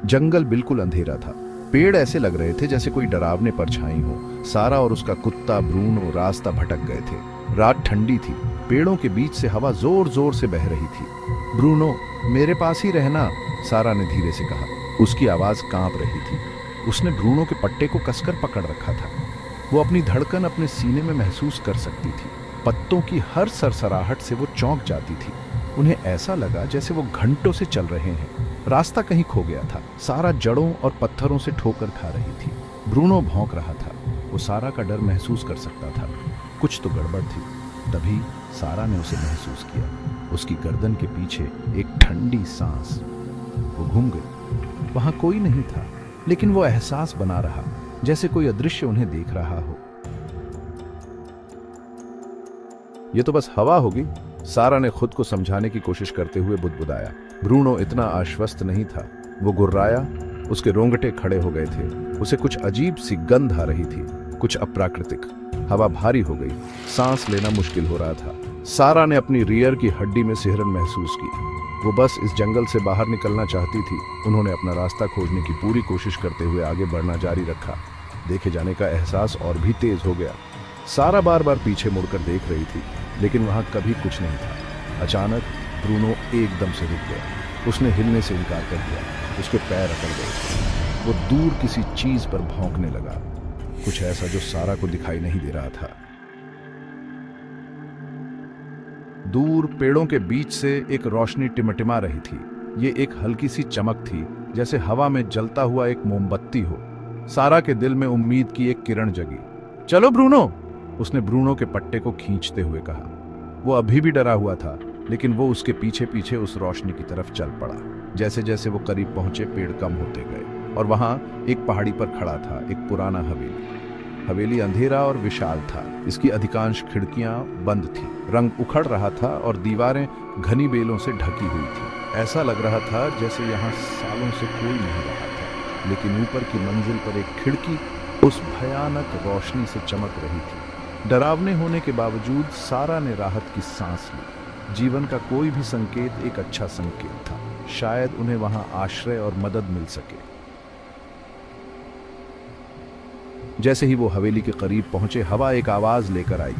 जंगल बिल्कुल अंधेरा था। पेड़ ऐसे लग रहे थे जैसे कोई डरावने परछाई हो। सारा और उसका कुत्ता ब्रूनो रास्ता भटक गए थे। रात ठंडी थी। पेड़ों के बीच से हवा जोर जोर से बह रही थी। ब्रूनो, मेरे पास ही रहना, सारा ने धीरे से कहा। उसकी आवाज कांप रही थी। उसने ब्रूनो के पट्टे को कसकर पकड़ रखा था। वो अपनी धड़कन अपने सीने में महसूस कर सकती थी। पत्तों की हर सरसराहट से वो चौंक जाती थी। उन्हें ऐसा लगा जैसे वो घंटों से चल रहे हैं। रास्ता कहीं खो गया था। सारा जड़ों और पत्थरों से ठोकर खा रही थी। ब्रूनो भौंक रहा था। वो सारा का डर महसूस कर सकता था। कुछ तो गड़बड़ थी। तभी सारा ने उसे महसूस किया। उसकी गर्दन के पीछे एक ठंडी सांस। वो घूम गई। वहां कोई नहीं था, लेकिन वो एहसास बना रहा जैसे कोई अदृश्य उन्हें देख रहा हो। ये तो बस हवा होगी, सारा ने खुद को समझाने की कोशिश करते हुए बुदबुदाया। ब्रूनो इतना आश्वस्त नहीं था। वो गुर्राया। उसके रोंगटे खड़े हो गए थे। उसे कुछ अजीब सी गंध आ रही थी, कुछ अप्राकृतिक। हवा भारी हो गई। सांस लेना मुश्किल हो रहा था। सारा ने अपनी रियर की हड्डी में सिहरन महसूस की। वो बस इस जंगल से बाहर निकलना चाहती थी। उन्होंने अपना रास्ता खोजने की पूरी कोशिश करते हुए आगे बढ़ना जारी रखा। देखे जाने का एहसास और भी तेज हो गया। सारा बार बार पीछे मुड़कर देख रही थी, लेकिन वहां कभी कुछ नहीं था। अचानक ब्रूनो एकदम से रुक गया। उसने हिलने से इनकार कर दिया। उसके पैर अकड़ गए। वो दूर किसी चीज पर भौंकने लगा, कुछ ऐसा जो सारा को दिखाई नहीं दे रहा था। दूर पेड़ों के बीच से एक रोशनी टिमटिमा रही थी। ये एक हल्की सी चमक थी, जैसे हवा में जलता हुआ एक मोमबत्ती हो। सारा के दिल में उम्मीद की एक किरण जगी। चलो ब्रूनो, उसने ब्रूनो के पट्टे को खींचते हुए कहा। वो अभी भी डरा हुआ था, लेकिन वो उसके पीछे पीछे उस रोशनी की तरफ चल पड़ा। जैसे जैसे वो करीब पहुंचे, पेड़ कम होते गए और वहां एक पहाड़ी पर खड़ा था एक पुराना हवेली। हवेली अंधेरा और विशाल था। इसकी अधिकांश खिड़कियां बंद थी। रंग उखड़ रहा था और दीवारें घनी बेलों से ढकी हुई थी। ऐसा लग रहा था जैसे यहाँ सालों से कोई नहीं रहा था। लेकिन ऊपर की मंजिल पर एक खिड़की उस भयानक रोशनी से चमक रही थी। डरावने होने के बावजूद सारा ने राहत की सांस ली। जीवन का कोई भी संकेत एक अच्छा संकेत था। शायद उन्हें वहां आश्रय और मदद मिल सके। जैसे ही वो हवेली के करीब पहुंचे, हवा एक आवाज लेकर आई,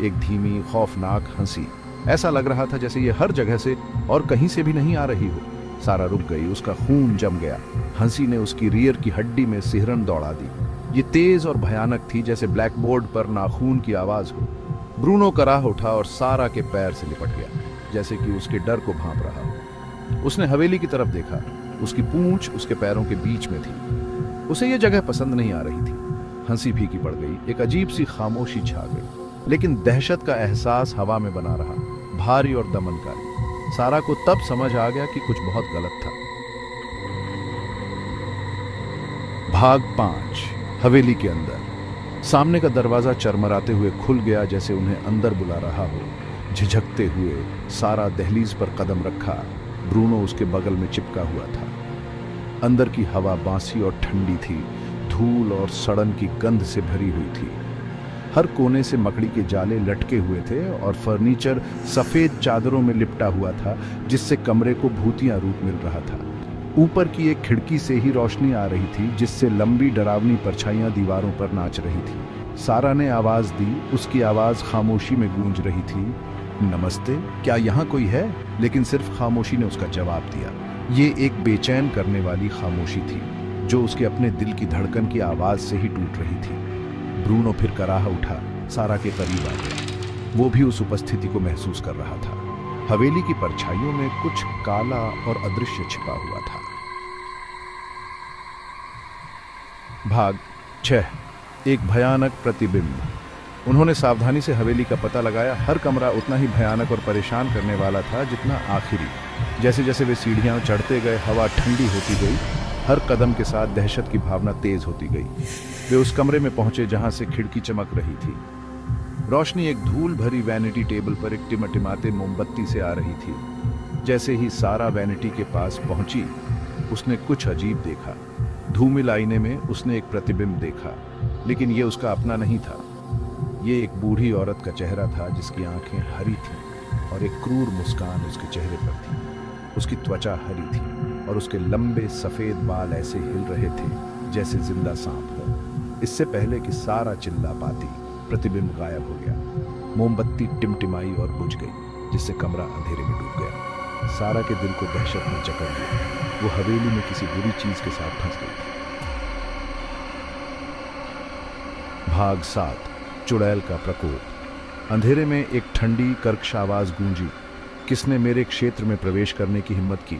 एक धीमी खौफनाक हंसी। ऐसा लग रहा था जैसे ये हर जगह से और कहीं से भी नहीं आ रही हो। सारा रुक गई। उसका खून जम गया। हंसी ने उसकी रियर की हड्डी में सिहरन दौड़ा दी। ये तेज और भयानक थी, जैसे ब्लैक बोर्ड पर नाखून की आवाज हो। ब्रूनो कराह उठा और सारा के पैर से लिपट गया, जैसे कि उसके डर को भांप रहा हो। उसने हवेली की तरफ देखा। उसकी पूंछ उसके पैरों के बीच में थी। उसे यह जगह पसंद नहीं आ रही थी। हंसी फीकी पड़ गई। एक अजीब सी खामोशी छा गई, लेकिन दहशत का एहसास हवा में बना रहा, भारी और दमनकारी। सारा को तब समझ आ गया कि कुछ बहुत गलत था। भाग 5। हवेली के अंदर। सामने का दरवाजा चरमराते हुए खुल गया, जैसे उन्हें अंदर बुला रहा हो। झिझकते हुए सारा दहलीज पर कदम रखा। ब्रूनो उसके बगल में चिपका हुआ था। अंदर की हवा बांसी और ठंडी थी। धूल और सड़न की गंध से भरी हुई थी। हर कोने से मकड़ी के जाले लटके हुए थे और फर्नीचर सफेद चादरों में लिपटा हुआ था, जिससे कमरे को भूतिया रूप मिल रहा था। ऊपर की एक खिड़की से ही रोशनी आ रही थी, जिससे लंबी डरावनी परछाइयां दीवारों पर नाच रही थी। सारा ने आवाज दी। उसकी आवाज खामोशी में गूंज रही थी। नमस्ते, क्या यहाँ कोई है? लेकिन सिर्फ खामोशी ने उसका जवाब दिया। ये एक बेचैन करने वाली खामोशी थी, जो उसके अपने दिल की धड़कन की आवाज से ही टूट रही थी। ब्रूनो फिर कराह उठा, सारा के करीब आ गया। वो भी उस उपस्थिति को महसूस कर रहा था। हवेली की परछाइयों में कुछ काला और अदृश्य छिपा हुआ था। भाग 6। एक भयानक प्रतिबिंब। उन्होंने सावधानी से हवेली का पता लगाया। हर कमरा उतना ही भयानक और परेशान करने वाला था जितना आखिरी। जैसे जैसे वे सीढ़ियां चढ़ते गए, हवा ठंडी होती गई। हर कदम के साथ दहशत की भावना तेज होती गई। वे उस कमरे में पहुंचे जहां से खिड़की चमक रही थी। रोशनी एक धूल भरी वैनिटी टेबल पर एक टिमटिमाते मोमबत्ती से आ रही थी। जैसे ही सारा वैनिटी के पास पहुंची, उसने कुछ अजीब देखा। धूमिल आईने में उसने एक प्रतिबिंब देखा, लेकिन ये उसका अपना नहीं था। ये एक बूढ़ी औरत का चेहरा था, जिसकी आंखें हरी थीं और एक क्रूर मुस्कान उसके चेहरे पर थी। उसकी त्वचा हरी थी और उसके लंबे सफेद बाल ऐसे हिल रहे थे जैसे जिंदा सांप हो। इससे पहले कि सारा चिल्ला पाती, प्रतिबिंब गायब हो गया। मोमबत्ती टिमटिमाई और बुझ गई, जिससे कमरा अंधेरे में डूब गया। सारा के दिल को दहशत में जकड़ लिया। वो हवेली में किसी बुरी चीज के साथ फंस गई थी। भाग 7, चुड़ैल का प्रकोप। अंधेरे में एक ठंडी कर्कश आवाज गूंजी। किसने मेरे क्षेत्र में प्रवेश करने की हिम्मत की?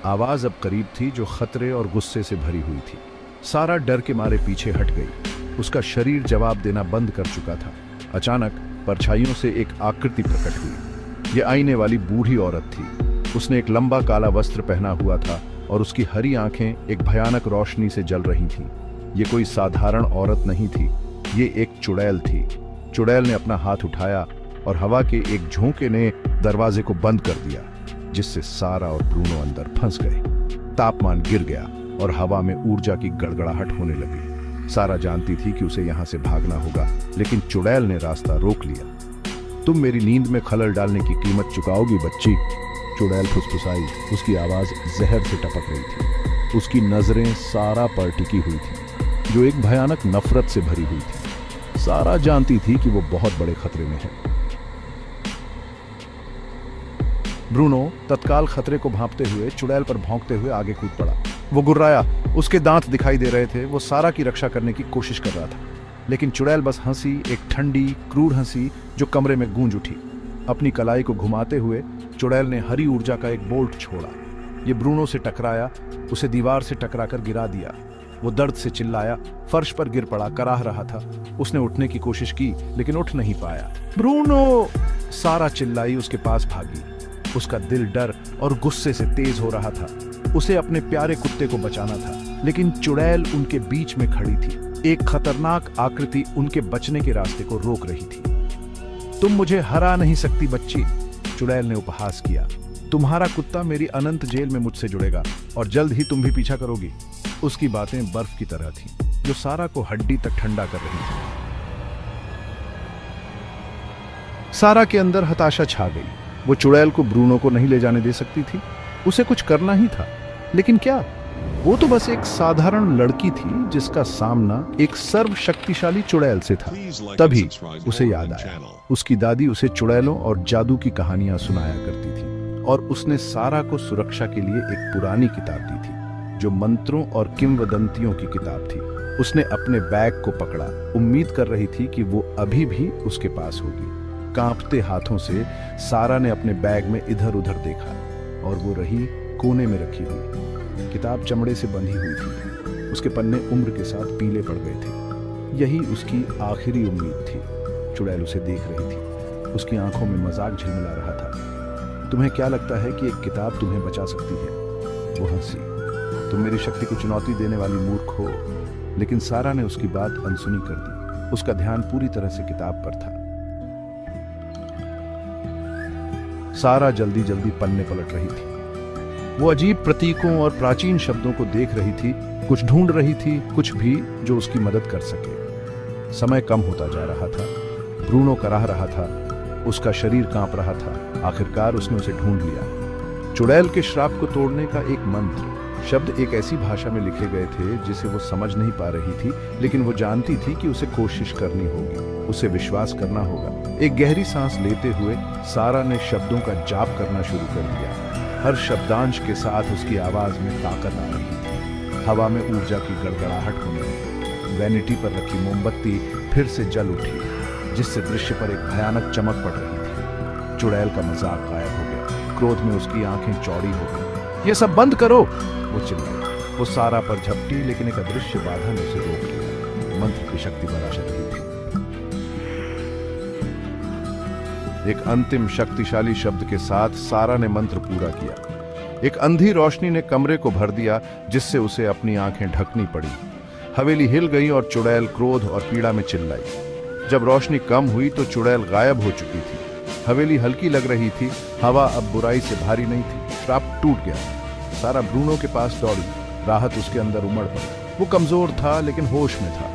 आवाज अब करीब थी, जो खतरे और गुस्से से भरी हुई थी। सारा डर के मारे पीछे हट गई। उसका शरीर जवाब देना बंद कर चुका था। अचानक परछाइयों से एक आकृति प्रकट हुई। यह आईने वाली बूढ़ी औरत थी। उसने एक लंबा काला वस्त्र पहना हुआ था और उसकी हरी आंखें एक भयानक रोशनी से जल रही थीं। ये कोई साधारण औरत नहीं थी, ये एक चुड़ैल थी। चुड़ैल ने अपना हाथ उठाया और हवा के एक झोंके ने दरवाजे को बंद कर दिया, जिससे सारा और ब्रूनो अंदर फंस गए। तापमान गिर गया और हवा में ऊर्जा की गड़गड़ाहट होने लगी। सारा जानती थी कि उसे यहां से भागना होगा, लेकिन चुड़ैल ने रास्ता रोक लिया। तुम मेरी नींद में खलल डालने की कीमत चुकाओगी बच्ची, चुड़ैल फुसफुसाई। उसकी आवाज जहर से टपक रही थी। उसकी नजरें सारा पर टिकी हुई थी, जो एक भयानक नफरत से भरी हुई थी। सारा जानती थी कि वो बहुत बड़े खतरे में है। ब्रूनो तत्काल खतरे को भांपते हुए चुड़ैल पर भौंकते हुए आगे कूद पड़ा। वो गुर्राया, उसके दांत दिखाई दे रहे थे। वो सारा की रक्षा करने की कोशिश कर रहा था, लेकिन चुड़ैल बस हंसी, एक ठंडी क्रूर हंसी जो कमरे में गूंज उठी। अपनी कलाई को घुमाते हुए चुड़ैल ने हरी ऊर्जा का एक बोल्ट छोड़ा। ये ब्रूनो से टकराया, उसे दीवार से टकराकर गिरा दिया। वो दर्द से चिल्लाया, फर्श पर गिर पड़ा, कराह रहा था। उसने उठने की कोशिश की, लेकिन उठ नहीं पाया। ब्रूनो! सारा चिल्लाई, उसके पास भागी। उसका दिल डर और गुस्से से तेज हो रहा था। उसे अपने प्यारे कुत्ते को बचाना था, लेकिन चुड़ैल उनके बीच में खड़ी थी। एक खतरनाक आकृति उनके बचने के रास्ते को रोक रही थी। तुम मुझे हरा नहीं सकती बच्ची, चुड़ैल ने उपहास किया। तुम्हारा कुत्ता मेरी अनंत जेल में मुझसे जुड़ेगा और जल्द ही तुम भी पीछा करोगी। उसकी बातें बर्फ की तरह थी, जो सारा को हड्डी तक ठंडा कर रही थी। सारा के अंदर हताशा छा गई। वो चुड़ैल को ब्रूनो को नहीं ले जाने दे सकती थी। उसे कुछ करना ही था, लेकिन क्या? वो तो बस एक साधारण लड़की थी जिसका सामना एक सर्वशक्तिशाली चुड़ैल से था। तभी उसे याद आया, उसकी दादी उसे चुड़ैलों और जादू की कहानियां सुनाया करती थी, और उसने सारा को सुरक्षा के लिए एक पुरानी किताब दी थी, जो मंत्रों और किंवदंतियों की किताब थी। उसने अपने बैग को पकड़ा, उम्मीद कर रही थी कि वो अभी भी उसके पास होगी। कांपते हाथों से सारा ने अपने बैग में इधर उधर देखा, और वो रही कोने में रखी हुई। किताब चमड़े से बंधी हुई थी। उसके पन्ने उम्र के साथ पीले पड़ गए थे। यही उसकी आखिरी उम्मीद थी। चुड़ैल उसे देख रही थी। उसकी आंखों में मजाक झिलमिला रहा था। तुम्हें क्या लगता है कि एक किताब तुम्हें बचा सकती है? वो हंसी। तुम मेरी शक्ति को चुनौती देने वाली मूर्ख हो। लेकिन सारा ने उसकी बात अनसुनी कर दी। उसका ध्यान पूरी तरह से किताब पर था। सारा जल्दी जल्दी पन्ने पलट रही थी। वो अजीब प्रतीकों और प्राचीन शब्दों को देख रही थी, कुछ ढूंढ रही थी, कुछ भी जो उसकी मदद कर सके। समय कम होता जा रहा था। ब्रूनो कराह रहा था, उसका शरीर कांप रहा था। आखिरकार उसने उसे ढूंढ लिया। चुड़ैल के श्राप को तोड़ने का एक मंत्र। शब्द एक ऐसी भाषा में लिखे गए थे जिसे वो समझ नहीं पा रही थी, लेकिन वो जानती थी कि उसे कोशिश करनी होगी, उसे विश्वास करना होगा। एक गहरी सांस लेते हुए सारा ने शब्दों का जाप करना शुरू कर दिया। हर शब्दांश के साथ उसकी आवाज में ताकत आ रही थी। हवा में ऊर्जा की गड़गड़ाहट होने लगी। वैनिटी पर रखी मोमबत्ती फिर से जल उठी, जिससे दृश्य पर एक भयानक चमक पड़ रही थी। चुड़ैल का मजाक गायब हो गया। क्रोध में उसकी आंखें चौड़ी हो गई। ये सब बंद करो, वो चिल्लाई। वो सारा पर झपटी, लेकिन एक अदृश्य बाधा ने उसे रोक लिया। मंत्र की शक्ति बराशत रही थी। एक अंतिम शक्तिशाली शब्द के साथ सारा ने मंत्र पूरा किया। एक अंधी रोशनी ने कमरे को भर दिया, जिससे उसे अपनी आंखें ढकनी पड़ी। हवेली हिल गई और चुड़ैल क्रोध और पीड़ा में चिल्लाई। जब रोशनी कम हुई तो चुड़ैल गायब हो चुकी थी। हवेली हल्की लग रही थी। हवा अब बुराई से भारी नहीं थी। श्राप टूट गया। सारा ब्रूनो के पास दौड़ी। राहत उसके अंदर उमड़ पड़ी। वो कमजोर था, लेकिन होश में था।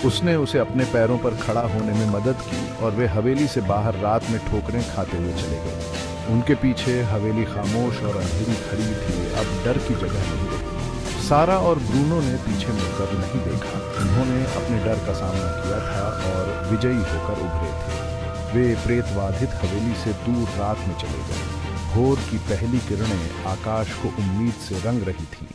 उसने उसे अपने पैरों पर खड़ा होने में मदद की और वे हवेली से बाहर रात में ठोकरें खाते हुए चले गए। उनके पीछे हवेली खामोश और अंधेरी खड़ी थी, अब डर की जगह नहीं रही। सारा और ब्रूनो ने पीछे मुड़कर नहीं देखा। उन्होंने अपने डर का सामना किया था और विजयी होकर उभरे थे। वे प्रेतबाधित हवेली से दूर रात में चले गए। भोर की पहली किरणें आकाश को उम्मीद से रंग रही थीं।